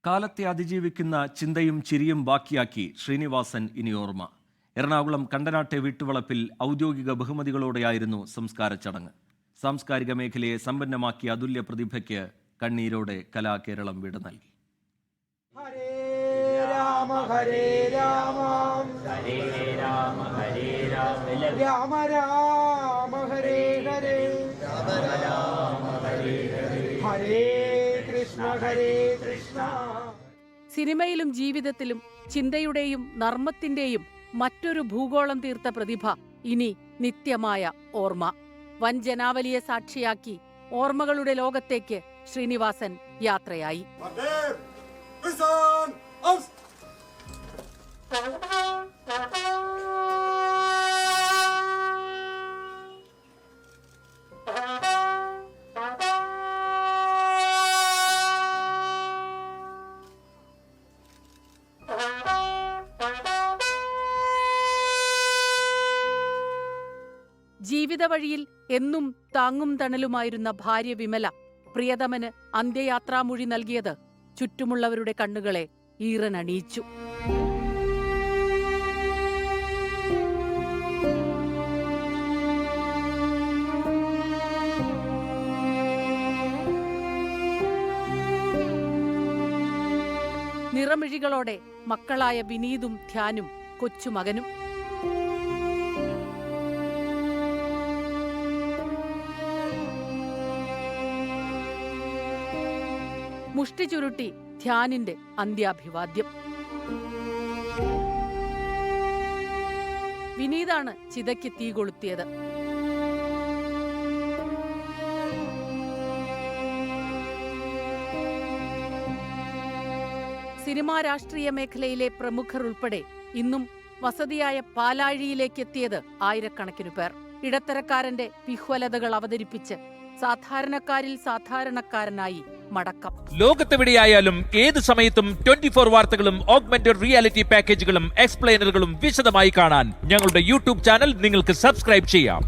കാലത്തെ അതിജീവിക്കുന്ന ചിന്തയും ചിരിയും ബാക്കിയാക്കി ശ്രീനിവാസൻ ഇനി ഓർമ്മ. എറണാകുളം കണ്ടനാട്ടെ വീട്ടുവളപ്പിൽ ഔദ്യോഗിക ബഹുമതികളോടെയായിരുന്നു സംസ്കാര ചടങ്ങ്. സാംസ്കാരിക മേഖലയെ സമ്പന്നമാക്കിയ അതുല്യ പ്രതിഭയ്ക്ക് കണ്ണീരോടെ കലാകേരളം വിട നൽകി. ഹരേ രാമ ഹരേ രാമ ഹരേ രാമ ഹരേ രാമ രാമ രാമ ഹരേ ഹരേ രാമ രാമ ഹരേ ഹരേ ഹരേ കൃഷ്ണ ഹരേ കൃഷ്ണ. സിനിമയിലും ജീവിതത്തിലും ചിന്തയുടെയും നർമ്മത്തിന്റെയും മറ്റൊരു ഭൂഗോളം തീർത്ത പ്രതിഭ ഇനി നിത്യമായ ഓർമ്മ. വൻ ജനാവലിയെ സാക്ഷിയാക്കി ഓർമ്മകളുടെ ലോകത്തേക്ക് ശ്രീനിവാസൻ യാത്രയായി. ജീവിത വഴിയിൽ എന്നും താങ്ങും തണലുമായിരുന്ന ഭാര്യ വിമല പ്രിയതമന് അന്ത്യയാത്രാമൊഴി നൽകിയത് ചുറ്റുമുള്ളവരുടെ കണ്ണുകളെ ഈറനണിയിച്ചു. നിറമിഴികളോടെ മക്കളായ വിനീതും ധ്യാനും കൊച്ചുമകനും. മുഷ്ടി ചുരുട്ടി ധ്യാനിന്റെ അന്ത്യാഭിവാദ്യം. വിനീതാണ് ചിതയ്ക്ക് തീ കൊളുത്തിയത്. സിനിമാ രാഷ്ട്രീയ മേഖലയിലെ പ്രമുഖർ ഉൾപ്പെടെ ഇന്നും വസതിയായ പാലാഴിയിലേക്കെത്തിയത് ആയിരക്കണക്കിനു പേർ. ഇടത്തരക്കാരന്റെ വിഹ്വലതകൾ അവതരിപ്പിച്ച് സാധാരണക്കാരിൽ സാധാരണക്കാരനായി മടക്കം. ലോകത്തെവിടെയായാലും ഏത് സമയത്തും 24 വാർത്തകളും ഓഗ്മെന്റഡ് റിയാലിറ്റി പാക്കേജുകളും എക്സ്പ്ലെയിനറുകളും വിശദമായി കാണാൻ ഞങ്ങളുടെ യൂട്യൂബ് ചാനൽ നിങ്ങൾക്ക് സബ്സ്ക്രൈബ് ചെയ്യാം.